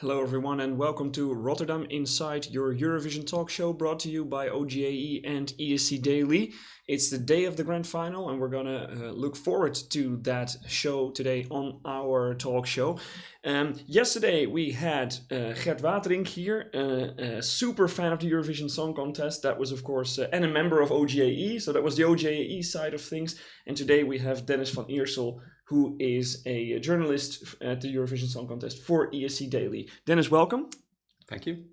Hello, everyone, and welcome to Rotterdam Inside, your Eurovision talk show brought to you by OGAE and ESC Daily. It's the day of the grand final, and we're going to look forward to that show today on our talk show. Yesterday, we had Gert Waterink here, a super fan of the Eurovision Song Contest. That was, of course, and a member of OGAE, so that was the OGAE side of things. And today we have Dennis van Iersel, who is a journalist at the Eurovision Song Contest for ESC Daily. Dennis, welcome. Thank you.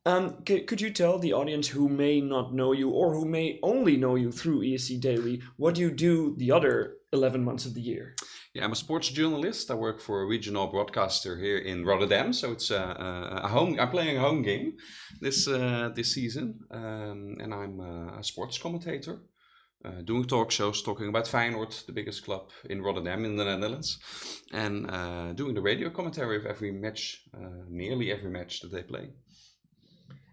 Could you tell the audience who may not know you or who may only know you through ESC Daily what you do the other 11 months of the year? Yeah, I'm a sports journalist. I work for a regional broadcaster here in Rotterdam, so it's a home. I'm playing a home game this season, and I'm a sports commentator. Doing talk shows, talking about Feyenoord, the biggest club in Rotterdam in the Netherlands, and doing the radio commentary of every match, nearly every match that they play.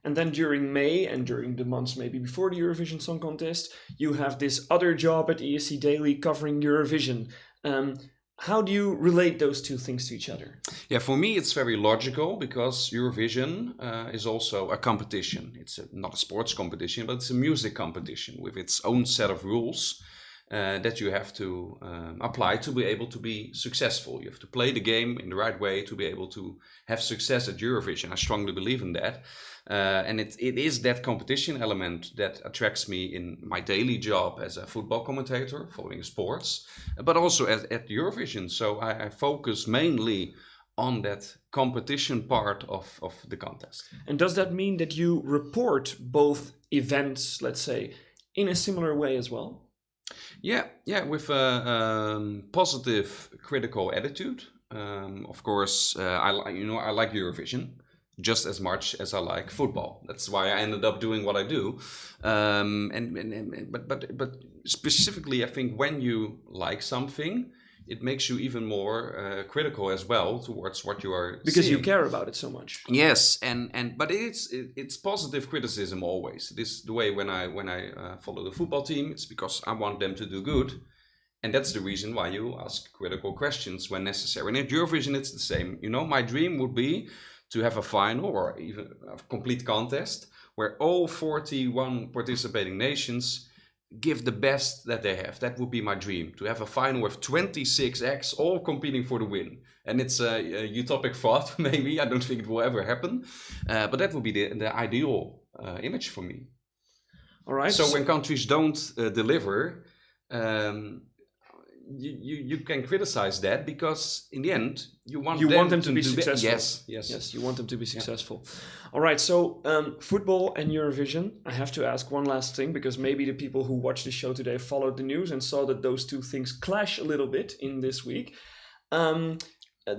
And then during May and during the months maybe before the Eurovision Song Contest, you have this other job at ESC Daily covering Eurovision. How do you relate those two things to each other? Yeah, for me it's very logical because Eurovision is also a competition. It's not a sports competition, but it's a music competition with its own set of rules that you have to apply to be able to be successful. You have to play the game in the right way to be able to have success at Eurovision. I strongly believe in that. And it is that competition element that attracts me in my daily job as a football commentator, following sports, but also at Eurovision. So I focus mainly on that competition part of the contest. And does that mean that you report both events, let's say, in a similar way as well? Yeah, with a positive, critical attitude. Of course, I like Eurovision just as much as I like football. That's why I ended up doing what I do. But specifically, I think when you like something, it makes you even more critical as well towards what you are because seeing. You care about it so much. Yes, but it's positive criticism always. This the way when I follow the football team. It's because I want them to do good. And that's the reason why you ask critical questions when necessary. And at Eurovision, it's the same. My dream would be to have a final or even a complete contest where all 41 participating nations give the best that they have. That would be my dream, to have a final with 26 acts all competing for the win. And it's a utopic thought, maybe. I don't think it will ever happen. But that would be the ideal image for me. All right. So when countries don't deliver, you can criticize that because in the end you want them to be successful. Yes, you want them to be successful. Yeah. All right, so football and Eurovision. I have to ask one last thing because maybe the people who watched the show today followed the news and saw that those two things clash a little bit in this week.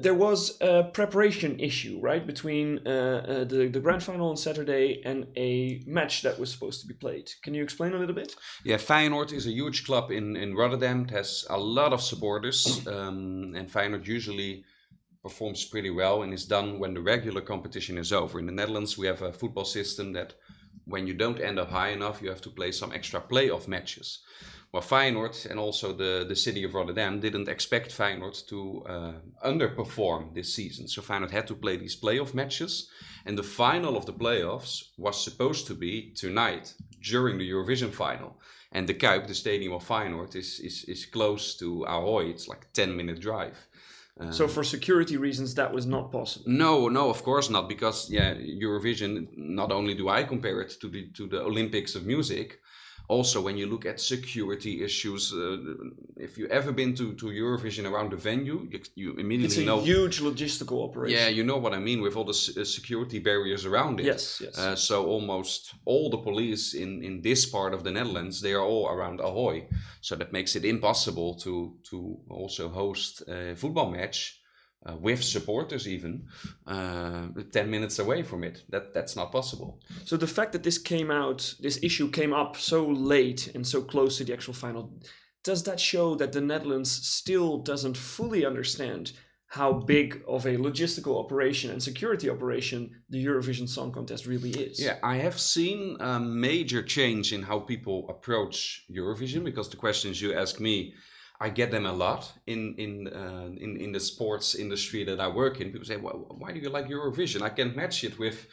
There was a preparation issue, right, between the grand final on Saturday and a match that was supposed to be played. Can you explain a little bit? Yeah, Feyenoord is a huge club in Rotterdam. It has a lot of supporters, and Feyenoord usually performs pretty well and is done when the regular competition is over. In the Netherlands, we have a football system that when you don't end up high enough, you have to play some extra playoff matches. Well, Feyenoord and also the city of Rotterdam didn't expect Feyenoord to underperform this season. So Feyenoord had to play these playoff matches. And the final of the playoffs was supposed to be tonight, during the Eurovision final. And the Kuip, the stadium of Feyenoord, is close to Ahoy. It's like a 10-minute drive. So for security reasons, that was not possible? No, of course not. Because Eurovision, not only do I compare it to the Olympics of music, also, when you look at security issues, if you've ever been to Eurovision around the venue, you immediately know... It's a huge logistical operation. Yeah, you know what I mean, with all the security barriers around it. Yes. So almost all the police in this part of the Netherlands, they are all around Ahoy. So that makes it impossible to also host a football match with supporters even 10 minutes away from it. That's not possible. So the fact that this issue came up so late and so close to the actual final, does that show that the Netherlands still doesn't fully understand how big of a logistical operation and security operation the Eurovision Song Contest really is? Yeah, I have seen a major change in how people approach Eurovision, because the questions you ask me, I get them a lot in the sports industry that I work in. People say, well, why do you like Eurovision? I can't match it with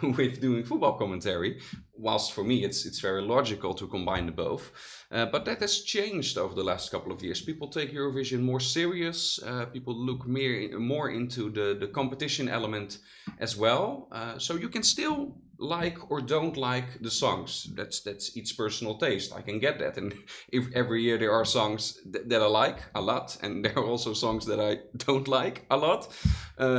with doing football commentary. Whilst for me, it's very logical to combine the both. But that has changed over the last couple of years. People take Eurovision more serious. People look more into the competition element as well. So you can still like or don't like the songs. That's each personal taste. I can get that. And if every year there are songs that I like a lot, and there are also songs that I don't like a lot,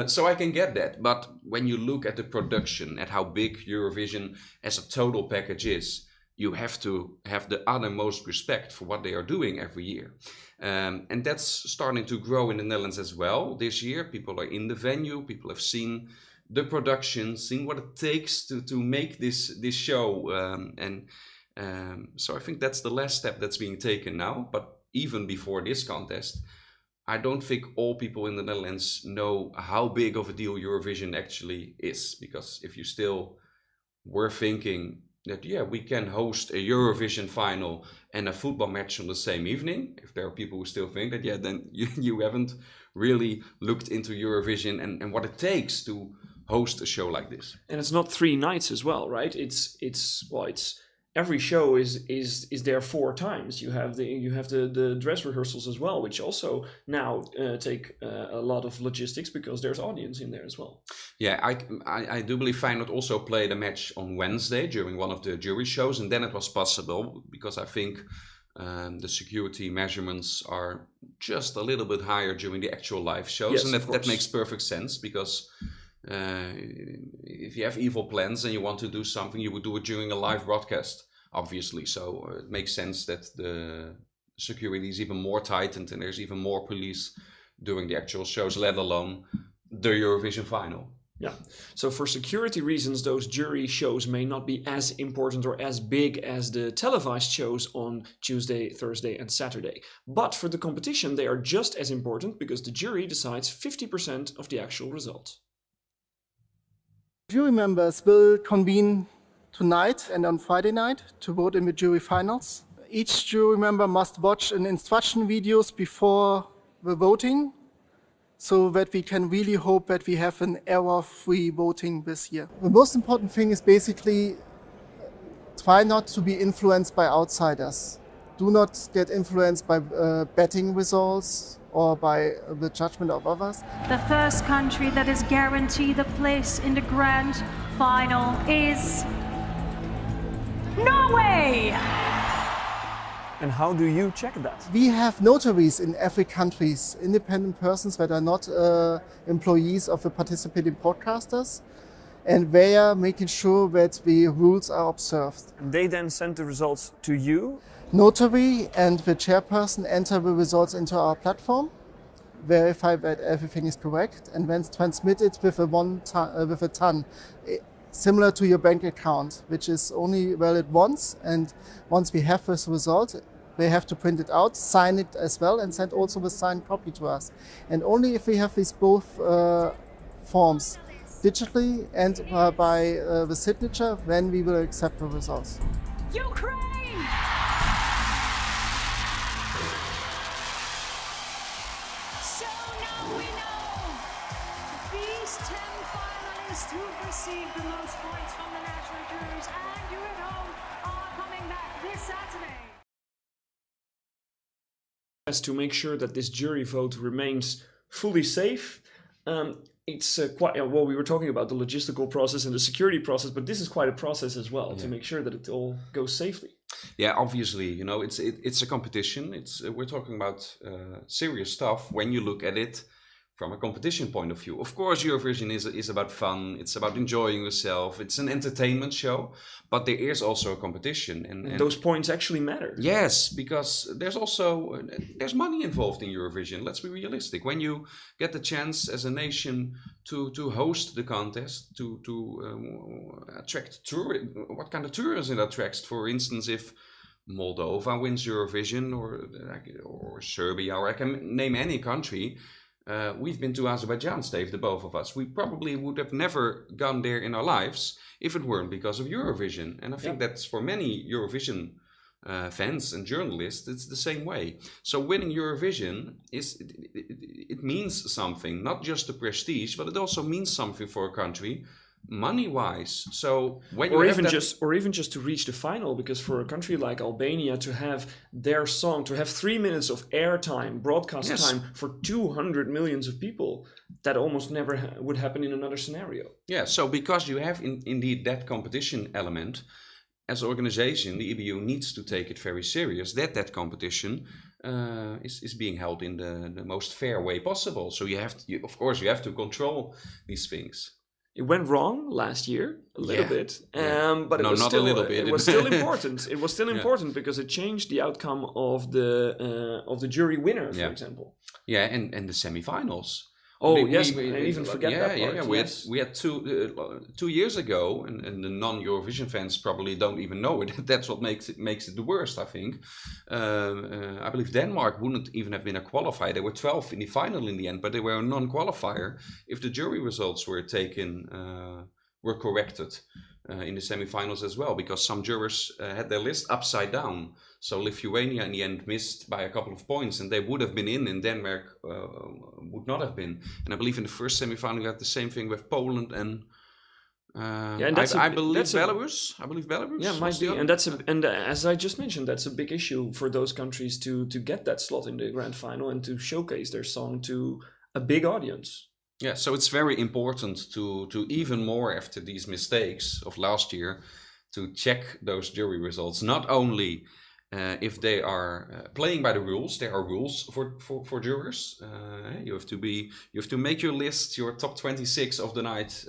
so I can get that. But when you look at the production, at how big Eurovision as a total package is, you have to have the uttermost respect for what they are doing every year. And that's starting to grow in the Netherlands as well. This year, people are in the venue, people have seen the production, seen what it takes to make this show. So I think that's the last step that's being taken now. But even before this contest, I don't think all people in the Netherlands know how big of a deal Eurovision actually is. Because if you still were thinking that, yeah, we can host a Eurovision final and a football match on the same evening, if there are people who still think that, yeah, then you haven't really looked into Eurovision and what it takes to host a show like this. And it's not 3 nights as well, right? It's every show is there 4 times. You have the dress rehearsals as well, which also now take a lot of logistics because there's audience in there as well. Yeah, I do believe Feyenoord also played a match on Wednesday during one of the jury shows, and then it was possible because I think the security measurements are just a little bit higher during the actual live shows, yes, and that makes perfect sense because if you have evil plans and you want to do something, you would do it during a live broadcast, obviously. So it makes sense that the security is even more tightened and there's even more police during the actual shows, let alone the Eurovision final. Yeah. So for security reasons, those jury shows may not be as important or as big as the televised shows on Tuesday, Thursday, and Saturday. But for the competition, they are just as important because the jury decides 50% of the actual result. Jury members will convene tonight and on Friday night to vote in the jury finals. Each jury member must watch an instruction videos before the voting, so that we can really hope that we have an error-free voting this year. The most important thing is basically try not to be influenced by outsiders. Do not get influenced by betting results or by the judgment of others. The first country that is guaranteed a place in the grand final is Norway! And how do you check that? We have notaries in every country, independent persons that are not employees of the participating broadcasters, and they are making sure that the rules are observed. They then send the results to you? Notary and the chairperson enter the results into our platform, verify that everything is correct, and then transmit it with a TAN, similar to your bank account, which is only valid once. And once we have this result, they have to print it out, sign it as well, and send also the signed copy to us. And only if we have these both forms digitally and by the signature, then we will accept the results. Ukraine! So now we know these 10 finalists who've received the most points from the national juries and you at home are coming back this Saturday. To make sure that this jury vote remains fully safe. It's quite, well, we were talking about the logistical process and the security process, but this is quite a process as well, to make sure that it all goes safely. Yeah, obviously, you know, it's a competition. We're talking about serious stuff when you look at it from a competition point of view. Of course, Eurovision is about fun. It's about enjoying yourself. It's an entertainment show, but there is also a competition. And those points actually matter. Yes, because there's money involved in Eurovision. Let's be realistic. When you get the chance as a nation to host the contest, to attract what kind of tourism it attracts? For instance, if Moldova wins Eurovision or Serbia, or I can name any country. We've been to Azerbaijan, Steve, the both of us. We probably would have never gone there in our lives if it weren't because of Eurovision. And I think that's for many Eurovision fans and journalists, it's the same way. So winning Eurovision it means something, not just the prestige, but it also means something for a country, money-wise. So when you or have even that, just to reach the final, because for a country like Albania to have their song, to have 3 minutes of airtime, broadcast Yes. time for 200 millions of people, that almost never would happen in another scenario. yeah. So because you have indeed that competition element, as an organization, the EBU needs to take it very serious that competition is being held in the most fair way possible. So of course, you have to control these things. It went wrong last year a little Yeah. bit, Yeah. but it No, was not a still little bit. It was still important. It was still Yeah. important because it changed the outcome of the jury winner, for Yeah. example. Yeah, and the semifinals. Oh, yes, I even forget that part. Yeah. Yes. We had 2 years ago, and the non-Eurovision fans probably don't even know it. That's what makes it the worst, I think. I believe Denmark wouldn't even have been a qualifier. They were 12 in the final in the end, but they were a non-qualifier if the jury results were corrected in the semifinals as well, because some jurors had their list upside down. So Lithuania in the end missed by a couple of points, and they would have been in, and Denmark would not have been. And I believe in the first semifinal we had the same thing with Poland and And that's I believe Belarus. I believe Belarus. Yeah, might be, and as I just mentioned, that's a big issue for those countries to get that slot in the grand final and to showcase their song to a big audience. Yeah, so it's very important to even more after these mistakes of last year to check those jury results. Not only if they are playing by the rules, there are rules for jurors. You have to make your list, your top 26 of the night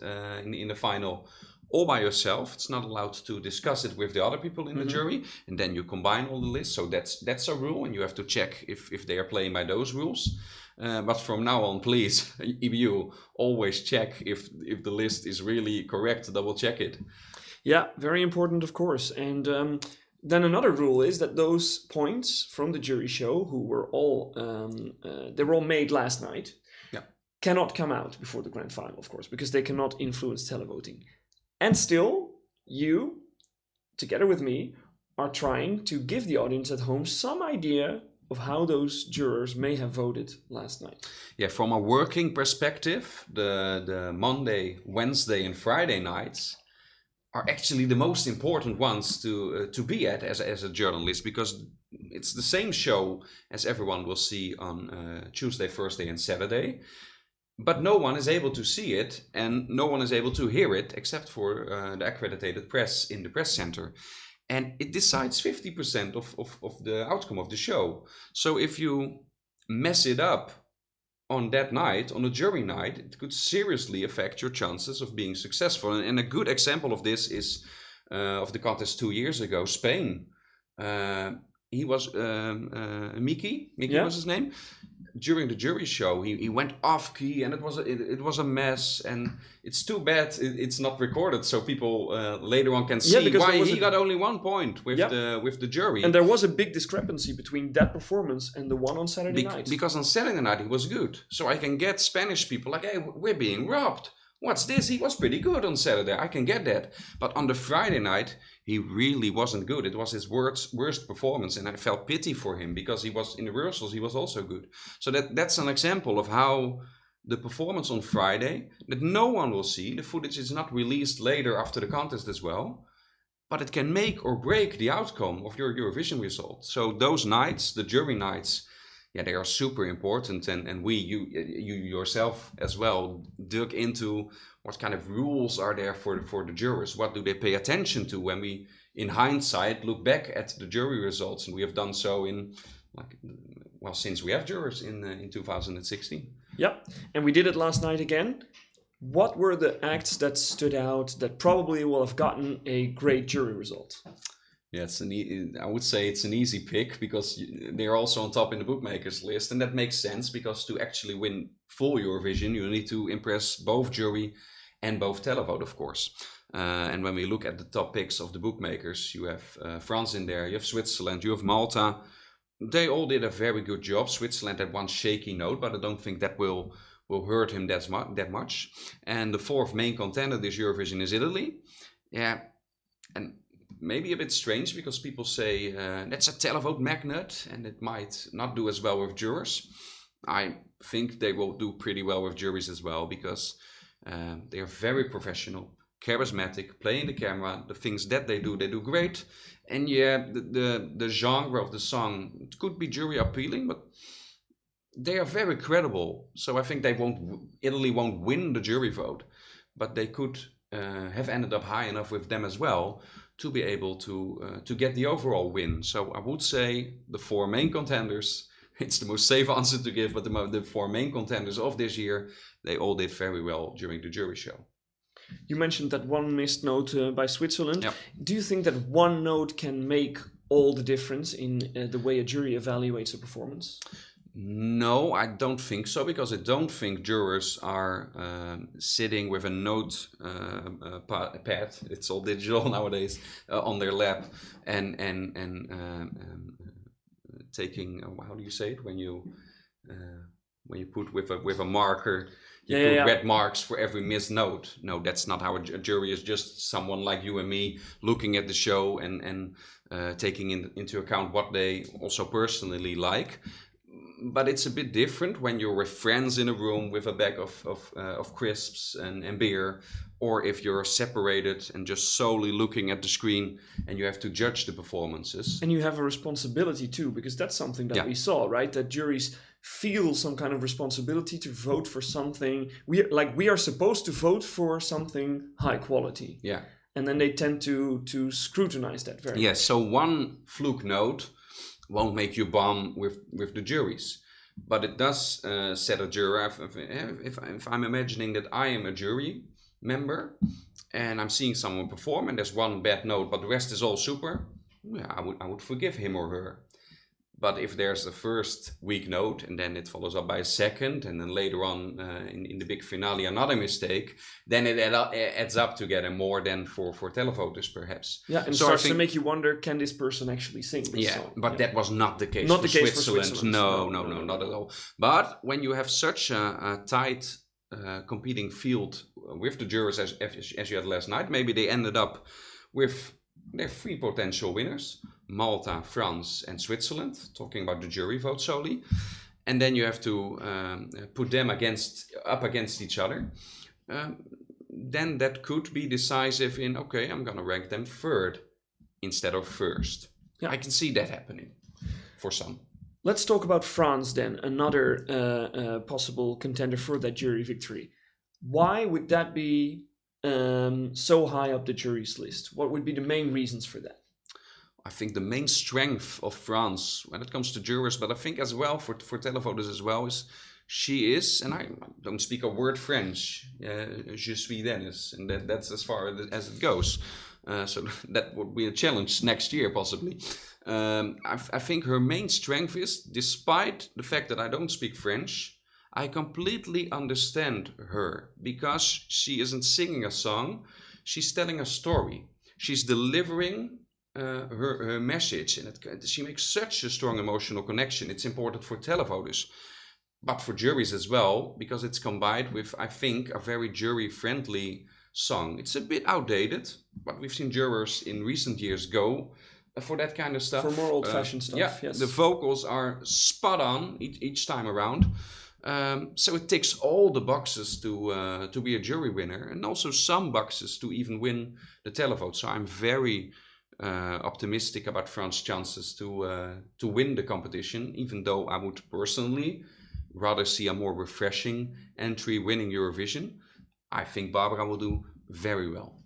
in the final, all by yourself. It's not allowed to discuss it with the other people in the jury, and then you combine all the lists. So that's a rule, and you have to check if they are playing by those rules. But from now on, please, EBU, always check if the list is really correct. Double check it. Yeah, very important, of course. And then another rule is that those points from the jury show, who were all they were all made last night, cannot come out before the grand final, of course, because they cannot influence televoting. And still, you, together with me, are trying to give the audience at home some idea of how those jurors may have voted last night. Yeah, from a working perspective, the Monday, Wednesday, and Friday nights are actually the most important ones to be at as a journalist, because it's the same show as everyone will see on Tuesday, Thursday, and Saturday. But no one is able to see it, and no one is able to hear it except for the accredited press in the press center. And it decides 50% of the outcome of the show. So if you mess it up on that night, on a jury night, it could seriously affect your chances of being successful. And a good example of this is of the contest 2 years ago, Spain. He was Miki was his name. During the jury show, he went off key, and it was a mess. And it's too bad it's not recorded, so people later on can see why he got only 1 point with the jury. And there was a big discrepancy between that performance and the one on Saturday night. Because on Saturday night he was good, so I can get Spanish people like, "Hey, we're being robbed. What's this? He was pretty good on Saturday. I can get that." But on the Friday night, he really wasn't good. It was his worst performance, and I felt pity for him because he was in the rehearsals. He was also good. So that's an example of how the performance on Friday that no one will see. The footage is not released later after the contest as well, but it can make or break the outcome of your Eurovision result. So those nights, the jury nights, yeah, they are super important, and you yourself as well dug into what kind of rules are there for the jurors. What do they pay attention to when we, in hindsight, look back at the jury results? And we have done so since we have jurors in 2016. Yep, and we did it last night again. What were the acts that stood out that probably will have gotten a great jury result? Yeah, I would say it's an easy pick because they're also on top in the bookmakers list, and that makes sense because to actually win full Eurovision, you need to impress both jury and both televote, of course. And when we look at the top picks of the bookmakers, you have France in there, you have Switzerland, you have Malta. They all did a very good job. Switzerland had one shaky note, but I don't think that will hurt him that much. And the fourth main contender this Eurovision is Italy. Yeah, and maybe a bit strange because people say that's a televote magnet and it might not do as well with jurors. I think they will do pretty well with juries as well because they are very professional, charismatic, playing the camera. The things that they do great. And yeah, the genre of the song, it could be jury appealing, but they are very credible. So I think Italy won't win the jury vote, but they could have ended up high enough with them as well to be able to get the overall win. So I would say the 4 main contenders, it's the most safe answer to give, but the 4 main contenders of this year, they all did very well during the jury show. You mentioned that one missed note by Switzerland. Yep. Do you think that one note can make all the difference in the way a jury evaluates a performance? No, I don't think so, because I don't think jurors are sitting with a note pad, it's all digital nowadays, on their lap and taking, how do you say it, when you put with a marker, you put red marks for every missed note. No, that's not how a jury is. Just someone like you and me looking at the show and taking into account what they also personally like. But it's a bit different when you're with friends in a room with a bag of crisps and beer, or if you're separated and just solely looking at the screen and you have to judge the performances. And you have a responsibility too, because that's something that we saw, right? That juries feel some kind of responsibility to vote for something. We are supposed to vote for something high quality. Yeah. And then they tend to scrutinize that very much. So one fluke note won't make you bomb with the juries, but it does set a juror. If I'm imagining that I am a jury member and I'm seeing someone perform and there's one bad note but the rest is all super, I would forgive him or her. But if there's a first weak note and then it follows up by a second, and then later on in the big finale another mistake, then it adds up together more than for televoters perhaps. Yeah, and so starts to make you wonder, can this person actually sing this song? But that was not the case, for Switzerland. No, not at all. But when you have such a tight competing field with the jurors as you had last night, maybe they ended up with their 3 potential winners: Malta, France, and Switzerland, talking about the jury vote solely. And then you have to put them up against each other. Then that could be decisive in, okay, I'm going to rank them 3rd instead of 1st. Yeah. I can see that happening for some. Let's talk about France then, another possible contender for that jury victory. Why would that be so high up the jury's list? What would be the main reasons for that? I think the main strength of France when it comes to jurors, but I think as well for televoters as well, is she is, and I don't speak a word French, je suis Dennis, and that's as far as it goes. So that would be a challenge next year possibly. I think her main strength is, despite the fact that I don't speak French, I completely understand her, because she isn't singing a song, she's telling a story. She's delivering her message, and she makes such a strong emotional connection. It's important for televoters, but for juries as well, because it's combined with, I think, a very jury-friendly song. It's a bit outdated, but we've seen jurors in recent years go for that kind of stuff. For more old-fashioned stuff, yes. The vocals are spot on each time around. So it ticks all the boxes to be a jury winner, and also some boxes to even win the televote. So I'm very optimistic about France's chances to win the competition, even though I would personally rather see a more refreshing entry winning Eurovision. I think Barbara will do very well.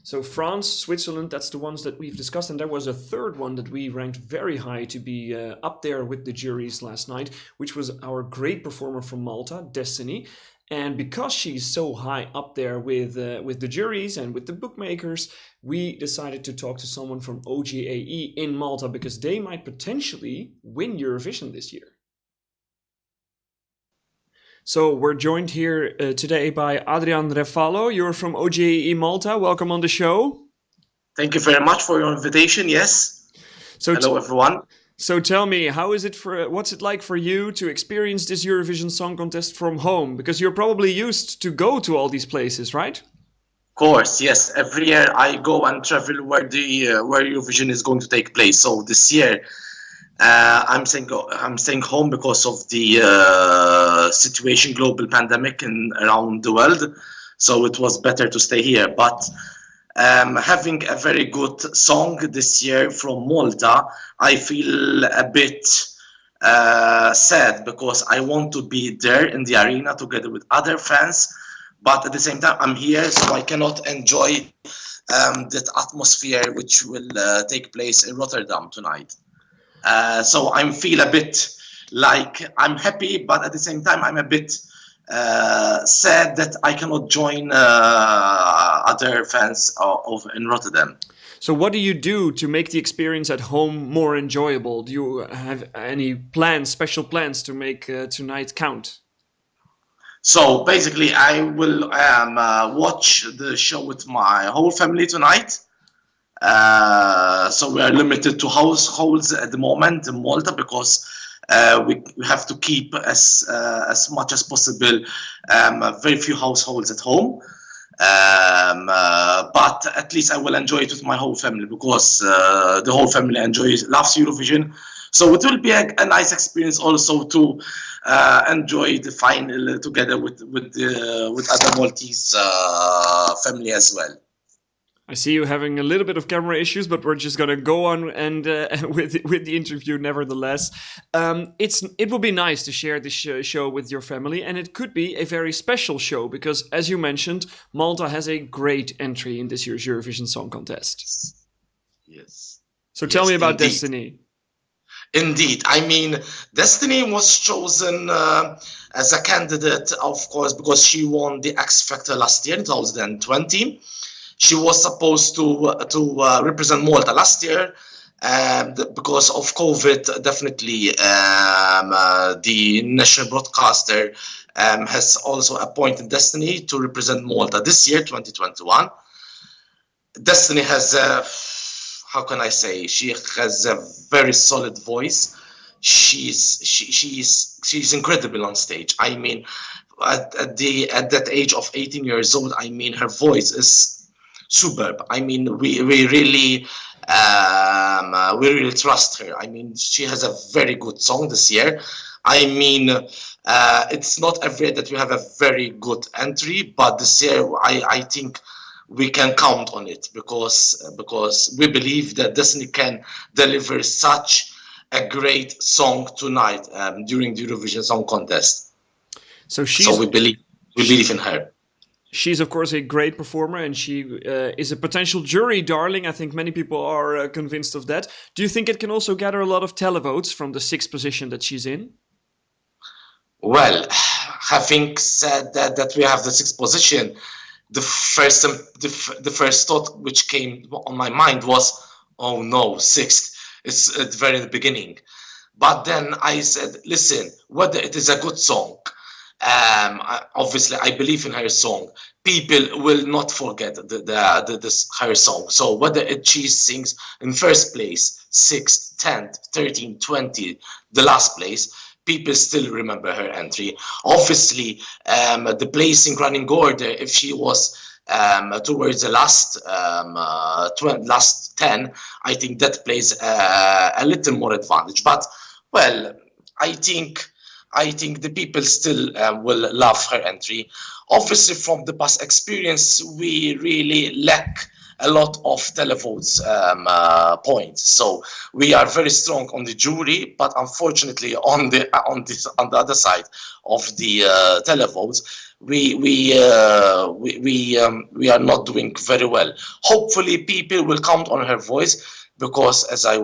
So France, Switzerland, that's the ones that we've discussed. And there was a third one that we ranked very high to be up there with the juries last night, which was our great performer from Malta, Destiny. And because she's so high up there with the juries and with the bookmakers, we decided to talk to someone from OGAE in Malta, because they might potentially win Eurovision this year. So we're joined here today by Adrian Refalo. You're from OGAE Malta. Welcome on the show. Thank you very much for your invitation. Yes. So hello, everyone. So tell me, what's it like for you to experience this Eurovision Song Contest from home? Because you're probably used to go to all these places, right? course, yes. Every year I go and travel where Eurovision is going to take place. So this year I'm staying home because of the situation, global pandemic around the world. So it was better to stay here. But having a very good song this year from Malta, I feel a bit sad because I want to be there in the arena together with other fans. But at the same time, I'm here, so I cannot enjoy that atmosphere which will take place in Rotterdam tonight. So I feel a bit like I'm happy, but at the same time, I'm a bit sad that I cannot join other fans in Rotterdam. So what do you do to make the experience at home more enjoyable? Do you have any plans, special plans to make tonight count? So basically, I will watch the show with my whole family tonight. So we are limited to households at the moment in Malta because we have to keep as much as possible very few households at home. But at least I will enjoy it with my whole family because the whole family loves Eurovision. So it will be a nice experience also to enjoy the final together with other Maltese family as well. I see you having a little bit of camera issues, but we're just gonna go on and with the interview nevertheless. It will be nice to share this show with your family, and it could be a very special show because, as you mentioned, Malta has a great entry in this year's Eurovision Song Contest. Yes. So tell me about indeed. Destiny. Indeed. I mean, Destiny was chosen as a candidate, of course, because she won the X Factor last year in 2020. She was supposed to represent Malta last year. Because of COVID, definitely the national broadcaster has also appointed Destiny to represent Malta this year, 2021. Destiny has how can I say? She has a very solid voice. She's incredible on stage. I mean, at that age of 18 years old, I mean, her voice is superb. I mean, we really trust her. I mean, she has a very good song this year. I mean, it's not every year that we have a very good entry, but this year I think we can count on it because we believe that Destiny can deliver such a great song tonight during the Eurovision Song Contest. So we believe in her. She's, of course, a great performer, and she is a potential jury darling. I think many people are convinced of that. Do you think it can also gather a lot of televotes from the 6th position that she's in? Well, having said that we have the 6th position, the first thought which came on my mind was, oh no, 6th. It's at the very beginning. But then I said, listen, whether it is a good song, obviously I believe in her song. People will not forget her song. So whether she sings in first place, 6th, 10th, 13th, 20th, the last place, people still remember her entry. Obviously, the placing running order, if she was towards the last 10, I think that plays a little more advantage. But well, I think the people still will love her entry. Obviously, from the past experience, we really lack a lot of televotes points. So we are very strong on the jury, but unfortunately, on the other side of the televotes, we are not doing very well. Hopefully, people will count on her voice. Because as I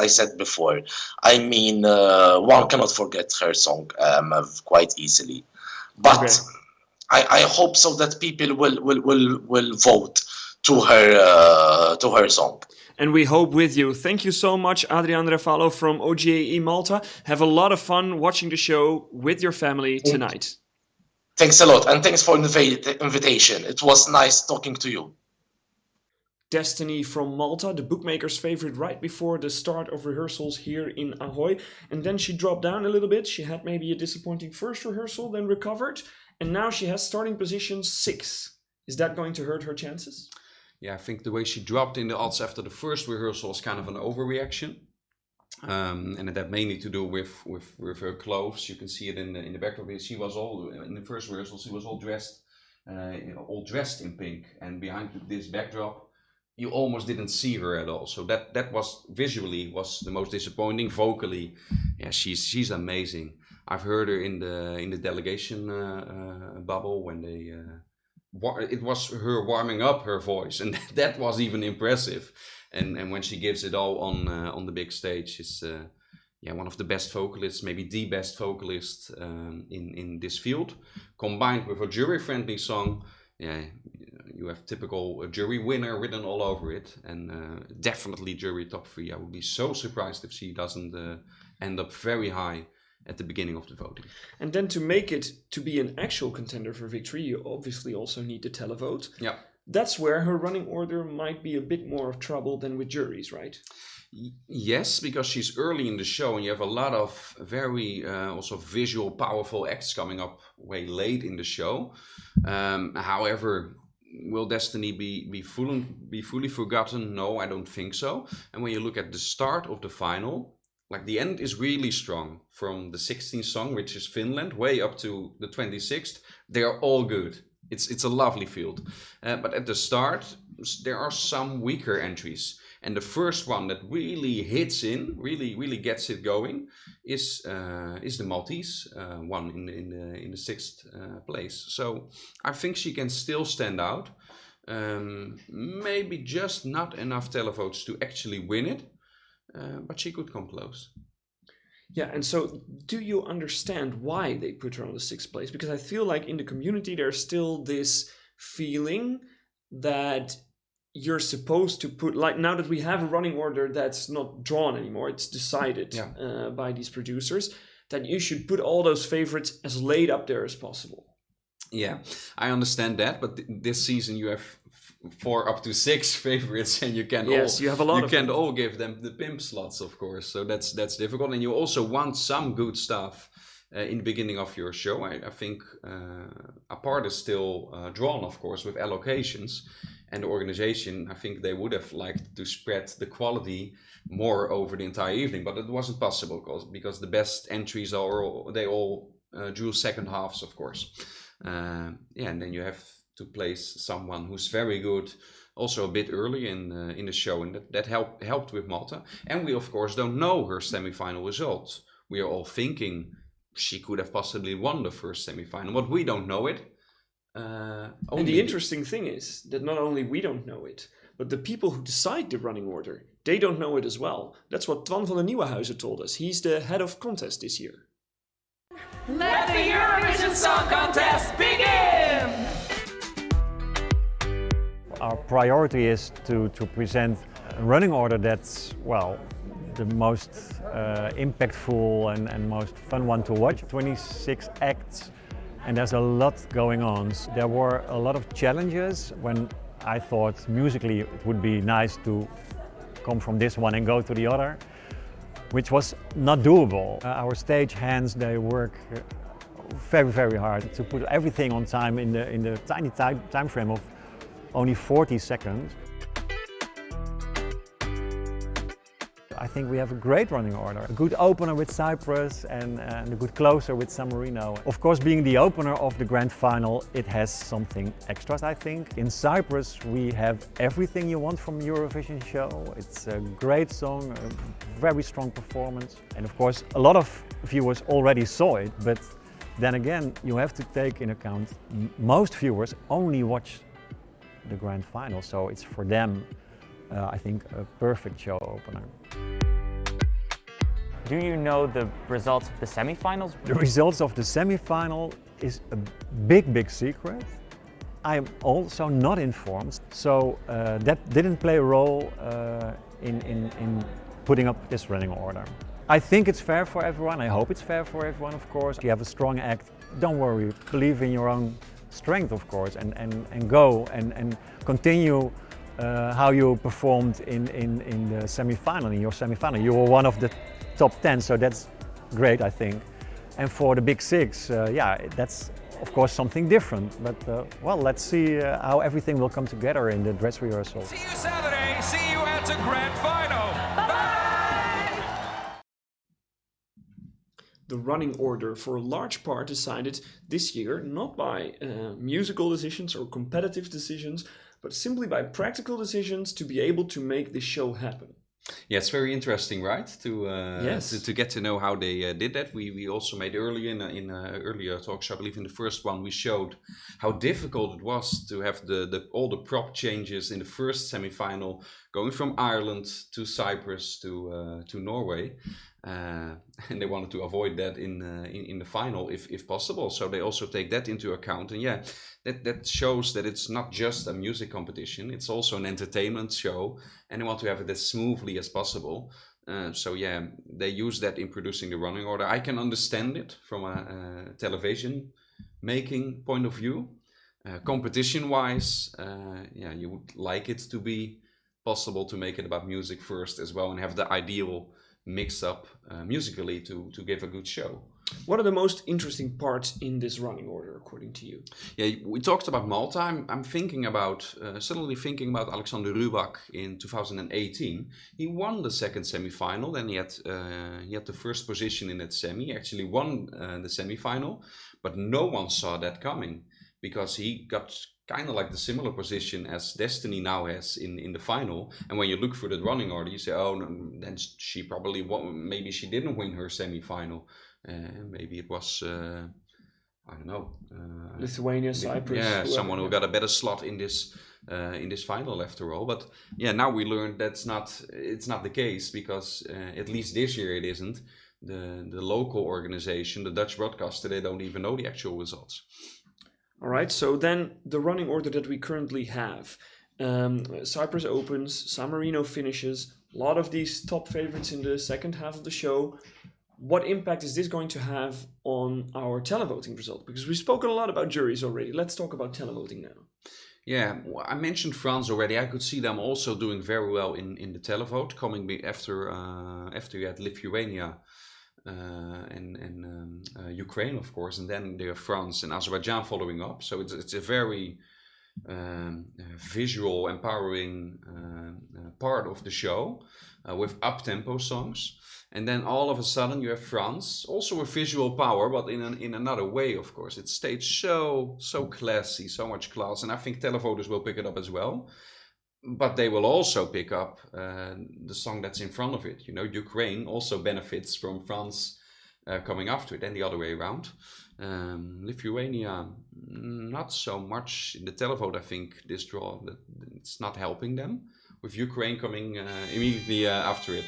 said before, I mean, one cannot forget her song quite easily. But okay. I hope so that people will vote to her song. And we hope with you. Thank you so much, Adrian Refalo from OGAE Malta. Have a lot of fun watching the show with your family tonight. Thanks a lot, and thanks for the invitation. It was nice talking to you. Destiny from Malta, the bookmaker's favorite right before the start of rehearsals here in Ahoy. And then she dropped down a little bit. She had maybe a disappointing first rehearsal, then recovered. And now she has starting position 6 Is that going to hurt her chances? Yeah, I think the way she dropped in the odds after the first rehearsal was kind of an overreaction. And that mainly to do with her clothes. You can see it in the backdrop. She was all in the first rehearsal. She was all dressed in pink, and behind this backdrop, you almost didn't see her at all. So that was visually was the most disappointing. Vocally, yeah, she's amazing. I've heard her in the delegation bubble when they. It was her warming up her voice, and that was even impressive. And when she gives it all on the big stage, is one of the best vocalists, maybe the best vocalist in this field. Combined with a jury-friendly song, you have typical jury winner written all over it, and definitely jury top 3. I would be so surprised if she doesn't end up very high at the beginning of the voting. And then to make it to be an actual contender for victory, you obviously also need the televote. Yeah. That's where her running order might be a bit more of trouble than with juries, right? Yes, because she's early in the show and you have a lot of very also visual, powerful acts coming up way late in the show. However, will Destiny be fully forgotten? No, I don't think so. And when you look at the start of the final, like the end is really strong. From the 16th song, which is Finland, way up to the 26th, they are all good. It's a lovely field. But at the start, there are some weaker entries. And the first one that really hits in, really gets it going, is the Maltese one in the 6th place. So I think she can still stand out. Maybe just not enough televotes to actually win it, but she could come close. Yeah, and so do you understand why they put her on the 6th place? Because I feel like in the community there's still this feeling that you're supposed to put, like now that we have a running order that's not drawn anymore, it's decided by these producers, that you should put all those favorites as late up there as possible. Yeah, I understand that, but this season you have 4 up to 6 favorites, and you can't all give them the pimp slots, of course. So that's difficult, and you also want some good stuff in the beginning of your show. I think a part is still drawn, of course, with allocations, and the organization. I think they would have liked to spread the quality more over the entire evening, but it wasn't possible because the best entries they all drew second halves, of course. And then you have to place someone who's very good also a bit early in the show, and that helped with Malta. And we of course don't know her semi-final results. We are all thinking she could have possibly won the first semi-final, but we don't know it. And the interesting thing is that not only we don't know it, but the people who decide the running order, they don't know it as well. That's what Twan van den Nieuwenhuizen told us. He's the head of contest this year. Let the Eurovision Song Contest begin! Our priority is to present a running order that's, well, the most impactful and most fun one to watch. 26 acts, and there's a lot going on. There were a lot of challenges when I thought musically it would be nice to come from this one and go to the other, which was not doable. Our stage hands, they work very, very hard to put everything on time in the tiny time frame of only 40 seconds. I think we have a great running order. A good opener with Cyprus and a good closer with San Marino. Of course, being the opener of the grand final, it has something extra, I think. In Cyprus, we have everything you want from a Eurovision show. It's a great song, a very strong performance. And of course, a lot of viewers already saw it, but then again, you have to take in account most viewers only watch the grand final, so it's for them, I think, a perfect show opener. Do you know the results of the semi-finals? The results of the semi-final is a big secret. I am also not informed, so that didn't play a role in putting up this running order. I think it's fair for everyone. I hope it's fair for everyone, of course. If you have a strong act, don't worry, believe in your own strength, of course, and go and continue how you performed in the semi-final, in your semi-final. You were one of the top 10, so that's great, I think. And for the big 6, that's of course, something different. But well, let's see how everything will come together in the dress rehearsal. See you Saturday. See you at the grand final. Bye-bye. The running order for a large part decided this year not by musical decisions or competitive decisions, but simply by practical decisions to be able to make this show happen. Yeah, it's very interesting, right? Yes. To get to know how they did that. We also made earlier in a earlier talk show, I believe in the first one, we showed how difficult it was to have all the prop changes in the first semi-final, going from Ireland to Cyprus to Norway. And they wanted to avoid that in the final if possible. So they also take that into account. And yeah, that shows that it's not just a music competition, it's also an entertainment show, and they want to have it as smoothly as possible. So yeah, they use that in producing the running order. I can understand it from a television making point of view. Competition wise, yeah, you would like it to be possible to make it about music first as well, and have the ideal mix up musically to give a good show. What are the most interesting parts in this running order, according to you? Yeah, we talked about Malta. I'm thinking about, suddenly thinking about Alexander Rybak in 2018. He won the second semi-final, then he had the first position in that semi. He actually won the semi-final, but no one saw that coming, because he got kind of like the similar position as Destiny now has in the final. And when you look for the running order, you say, oh, no, then she probably won. Maybe she didn't win her semi-final. Maybe it was, I don't know. Lithuania, Cyprus. Yeah, whoever, someone who got a better slot in this final after all. But yeah, now we learned it's not the case, because at least this year it isn't. The local organization, the Dutch broadcaster, they don't even know the actual results. All right, so then the running order that we currently have. Cyprus opens, San Marino finishes, a lot of these top favorites in the second half of the show. What impact is this going to have on our televoting result? Because we've spoken a lot about juries already. Let's talk about televoting now. Yeah, well, I mentioned France already. I could see them also doing very well in the televote, coming after you had Lithuania and Ukraine, of course, and then they have France and Azerbaijan following up. So it's a very visual, empowering part of the show with up-tempo songs. And then all of a sudden you have France, also with visual power, but in another way, of course. It's staged so classy, so much class, and I think televoters will pick it up as well. But they will also pick up the song that's in front of it. You know, Ukraine also benefits from France coming after it, and the other way around. Lithuania, not so much in the televote. I think this draw, it's not helping them, with Ukraine coming immediately after it.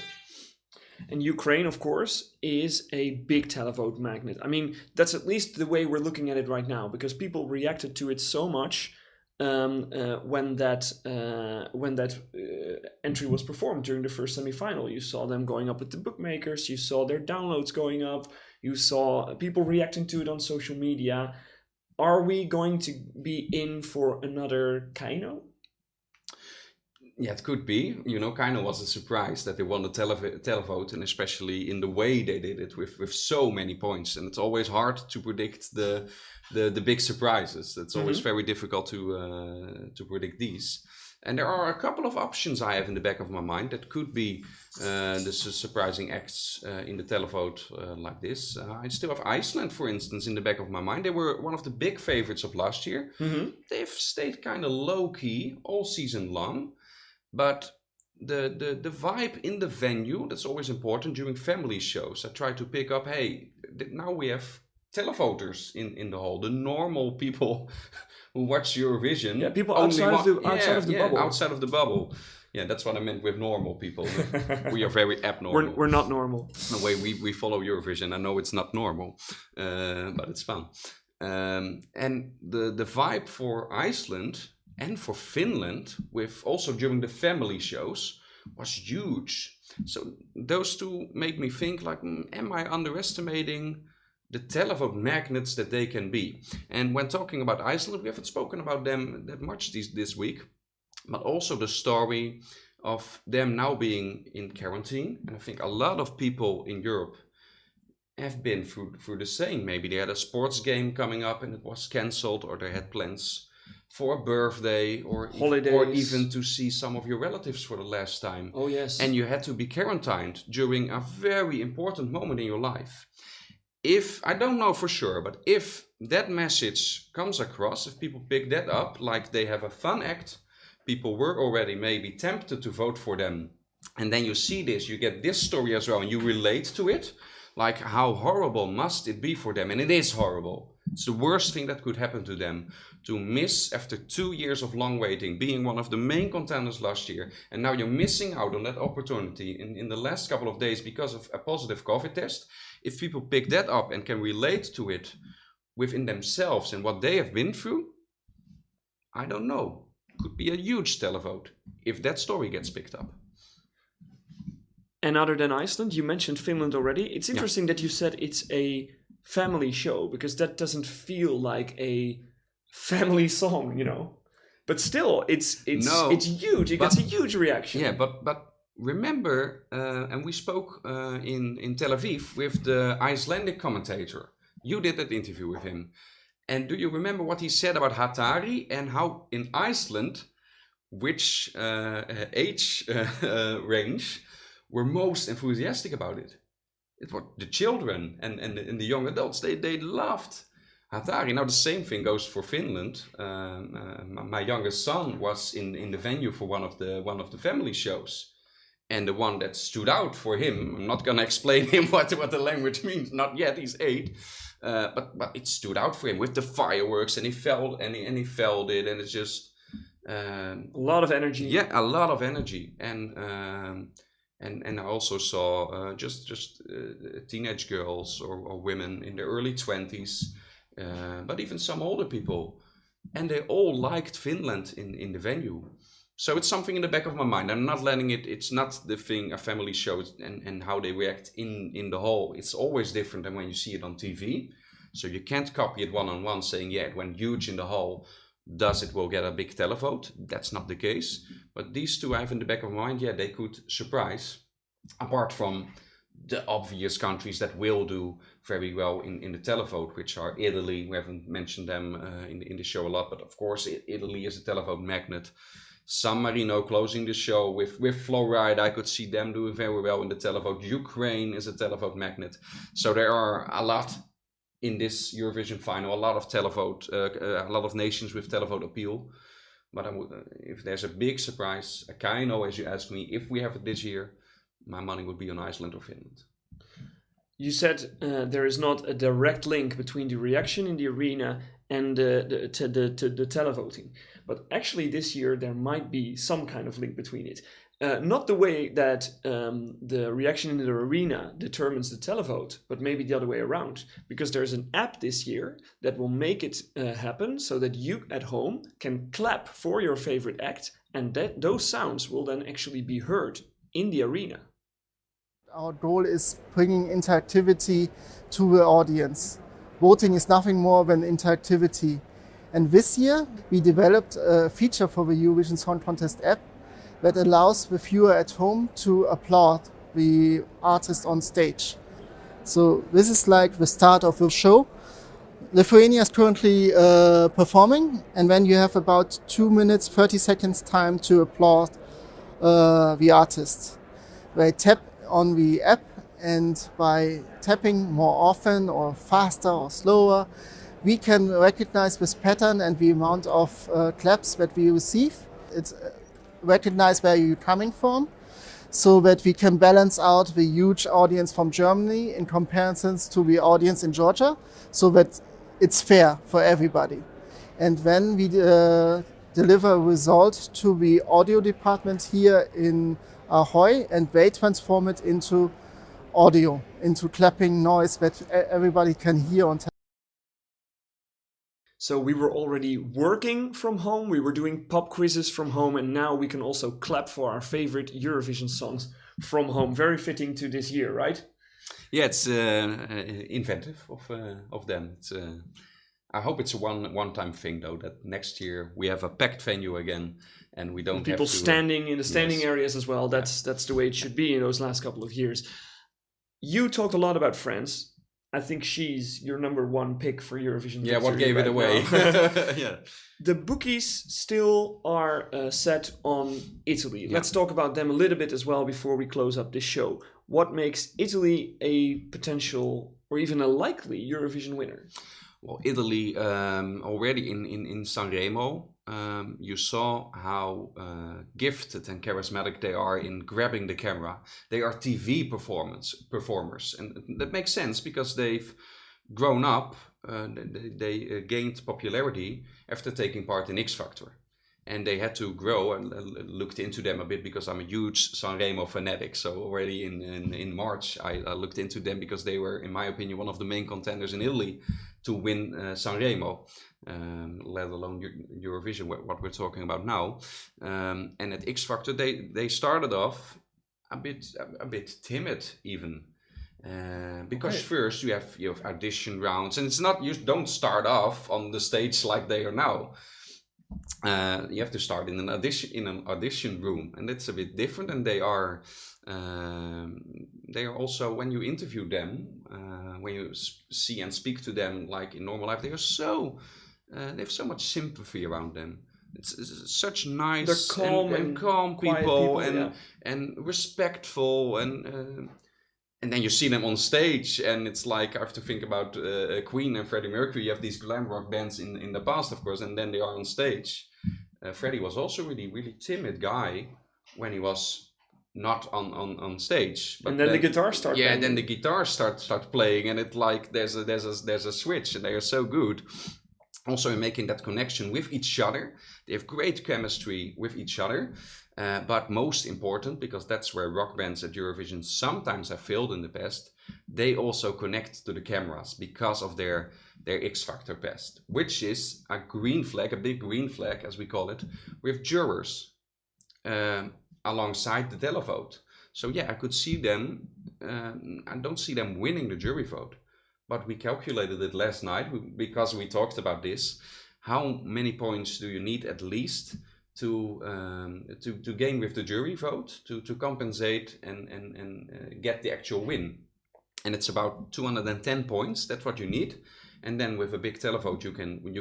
And Ukraine, of course, is a big televote magnet. I mean, that's at least the way we're looking at it right now, because people reacted to it so much when that entry was performed during the first semi-final. You saw them going up with the bookmakers, you saw their downloads going up, you saw people reacting to it on social media. Are we going to be in for another Kaino? Yeah, it could be. You know, kind of was a surprise that they won the televote, and especially in the way they did it with so many points. And it's always hard to predict the big surprises. It's always very difficult to predict these. And there are a couple of options I have in the back of my mind that could be the surprising acts in the televote like this. I still have Iceland, for instance, in the back of my mind. They were one of the big favorites of last year. They've stayed kind of low-key all season long. But the vibe in the venue, that's always important during family shows. I try to pick up, hey, now we have televoters in the hall. The normal people who watch Eurovision. Yeah, people outside of the bubble. Outside of the bubble. Yeah, that's what I meant with normal people. We are very abnormal. We're not normal. The way we follow Eurovision, I know it's not normal, but it's fun. And the vibe for Iceland and for Finland, with also during the family shows, was huge. So those two make me think, like, am I underestimating the televote magnets that they can be? And when talking about Iceland, we haven't spoken about them that much this week, but also the story of them now being in quarantine. And I think a lot of people in Europe have been through the same. Maybe they had a sports game coming up and it was cancelled, or they had plans for a birthday, or Holidays. even to see some of your relatives for the last time. Oh, yes. And you had to be quarantined during a very important moment in your life. If, I don't know for sure, but if that message comes across, if people pick that up, like they have a fun act, people were already maybe tempted to vote for them, and then you see this, you get this story as well, and you relate to it, like how horrible must it be for them? And it is horrible. It's the worst thing that could happen to them, to miss after 2 years of long waiting, being one of the main contenders last year, and now you're missing out on that opportunity in the last couple of days because of a positive COVID test. If people pick that up and can relate to it within themselves and what they have been through, I don't know, could be a huge televote if that story gets picked up. And other than Iceland, you mentioned Finland already. It's interesting that you said it's a family show, because that doesn't feel like a family song, you know. But still, it's huge. It gets a huge reaction. Yeah, but remember, and we spoke in Tel Aviv with the Icelandic commentator. You did that interview with him. And do you remember what he said about Hatari and how in Iceland, which age range were most enthusiastic about it? It was the children and the young adults. They loved Hatari. Now the same thing goes for Finland. My youngest son was in the venue for one of the family shows, and the one that stood out for him, I'm not gonna explain him what the language means. Not yet. He's 8, but it stood out for him with the fireworks, and he felt it, and it's just a lot of energy. Yeah, a lot of energy, and I also saw just teenage girls or women in their early 20s, but even some older people, and they all liked Finland in the venue. So it's something in the back of my mind. I'm not letting it. It's not the thing a family show and how they react in the hall. It's always different than when you see it on TV. So you can't copy it one-on-one, saying it went huge in the hall. Does it will get a big televote? That's not the case. But these two I have in the back of my mind, they could surprise. Apart from the obvious countries that will do very well in the televote, which are Italy. We haven't mentioned them in the show a lot, but of course Italy is a televote magnet. San Marino closing the show with Florida. I could see them doing very well in the televote. Ukraine is a televote magnet. So there are a lot in this Eurovision final, a lot of televote, a lot of nations with televote appeal. But if there's a big surprise, a Kaino, as you asked me, if we have it this year, my money would be on Iceland or Finland. You said there is not a direct link between the reaction in the arena and the televoting. But actually this year there might be some kind of link between it. Not the way that the reaction in the arena determines the televote, but maybe the other way around. Because there's an app this year that will make it happen so that you at home can clap for your favorite act, and that those sounds will then actually be heard in the arena. Our goal is bringing interactivity to the audience. Voting is nothing more than interactivity. And this year we developed a feature for the Eurovision Song Contest app that allows the viewer at home to applaud the artist on stage. So this is like the start of the show. Lithuania is currently performing, and then you have about 2 minutes, 30 seconds time to applaud the artist. They tap on the app, and by tapping more often or faster or slower, we can recognize this pattern and the amount of claps that we receive. It's recognize where you're coming from, so that we can balance out the huge audience from Germany in comparison to the audience in Georgia, so that it's fair for everybody. And then we deliver a result to the audio department here in Ahoy, and they transform it into audio, into clapping noise that everybody can hear on television. So we were already working from home, we were doing pop quizzes from home, and now we can also clap for our favorite Eurovision songs from home. Very fitting to this year, right? Yeah, it's inventive of them. It's, I hope it's a one-time thing, though, that next year we have a packed venue again, and we don't people have to, standing in the standing yes. areas as well. That's the way it should be in those last couple of years. You talked a lot about France. I think she's your number one pick for Eurovision. Yeah, what victory gave it right away? now. Yeah. The bookies still are set on Italy. Yeah. Let's talk about them a little bit as well before we close up this show. What makes Italy a potential or even a likely Eurovision winner? Well, Italy, already in Sanremo, you saw how gifted and charismatic they are in grabbing the camera. They are TV performers, and that makes sense because they've grown up. They gained popularity after taking part in X Factor, and they had to grow. And looked into them a bit because I'm a huge Sanremo fanatic. So already in March, I looked into them because they were, in my opinion, one of the main contenders in Italy to win Sanremo, let alone Eurovision, what we're talking about now. And at X Factor, they started off a bit timid even. Because first you have audition rounds, and it's not, you don't start off on the stage like they are now. You have to start in an audition room, and it's a bit different. And they are also, when you interview them, when you see and speak to them like in normal life, they are they have so much sympathy around them. It's such nice, they're calm and calm people, yeah. and respectful, and then you see them on stage, and it's like, I have to think about Queen and Freddie Mercury. You have these glam rock bands in the past, of course, and then they are on stage. Freddie was also really, really timid guy when he was not on stage. But and then the guitar starts. Yeah, then the guitar starts playing, and it's like there's a switch, and they are so good. Also in making that connection with each other. They have great chemistry with each other. But most important, because that's where rock bands at Eurovision sometimes have failed in the past, they also connect to the cameras because of their X Factor past, which is a green flag, a big green flag, as we call it, with jurors alongside the televote. So yeah, I could see them, I don't see them winning the jury vote, but we calculated it last night because we talked about this. How many points do you need at least to gain with the jury vote to compensate and get the actual win? And it's about 210 points. That's what you need, and then with a big televote you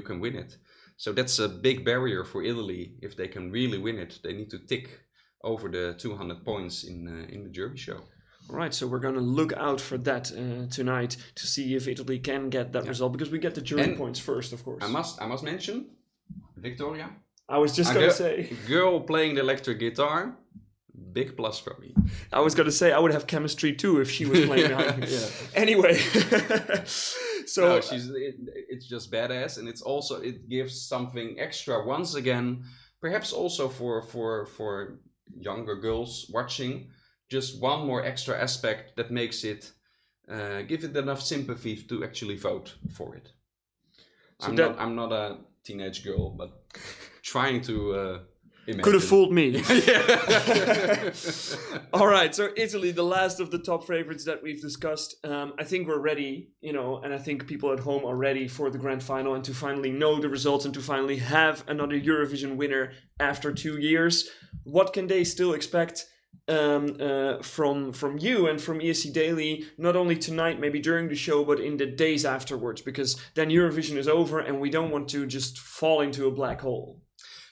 can win it. So that's a big barrier for Italy. If they can really win it, they need to tick over the 200 points in the jury show. Right, so we're going to look out for that tonight to see if Italy can get that result, because we get the jury points first, of course. I must mention Victoria. I was just going to say, girl playing the electric guitar, big plus for me. I was going to say I would have chemistry too if she was playing behind me. Yeah. Anyway, so no, it's just badass, and it gives something extra once again, perhaps also for younger girls watching. Just one more extra aspect that makes it give it enough sympathy to actually vote for it. So I'm not a teenage girl, but trying to imagine. Could have fooled me. All right, so Italy, the last of the top favorites that we've discussed. I think we're ready, and I think people at home are ready for the grand final and to finally know the results and to finally have another Eurovision winner after 2 years. What can they still expect from you and from ESC Daily, not only tonight, maybe during the show, but in the days afterwards, because then Eurovision is over and we don't want to just fall into a black hole.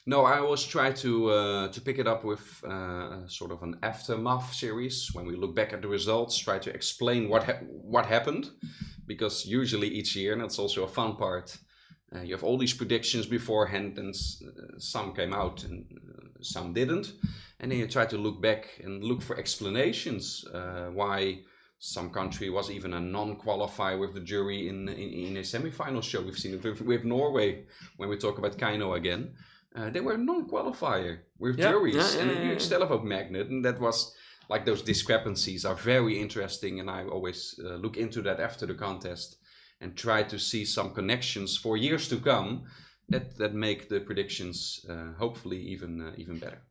No, I always try to pick it up with sort of an aftermath series. When we look back at the results, try to explain what happened, because usually each year, and that's also a fun part, you have all these predictions beforehand, and some came out and some didn't. And then you try to look back and look for explanations why some country was even a non-qualifier with the jury in a semi-final show. We've seen it with Norway when we talk about Kaino again. They were non-qualifier with juries and a huge televote magnet, and that was like, those discrepancies are very interesting, and I always look into that after the contest and try to see some connections for years to come that make the predictions hopefully even better.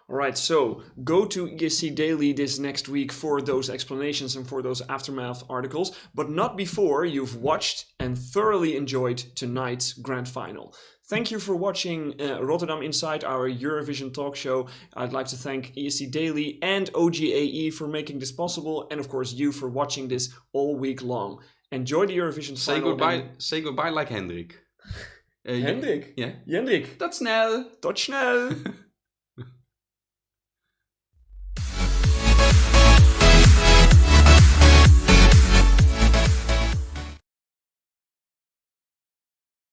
All right, so go to ESC Daily this next week for those explanations and for those aftermath articles, but not before you've watched and thoroughly enjoyed tonight's grand final. Thank you for watching Rotterdam Inside, our Eurovision talk show. I'd like to thank ESC Daily and OGAE for making this possible, and of course you for watching this all week long. enjoy the Eurovision Say final. goodbye. Say goodbye like Hendrik. Hendrik? Yeah. Hendrik. Tot snel. Tot snel.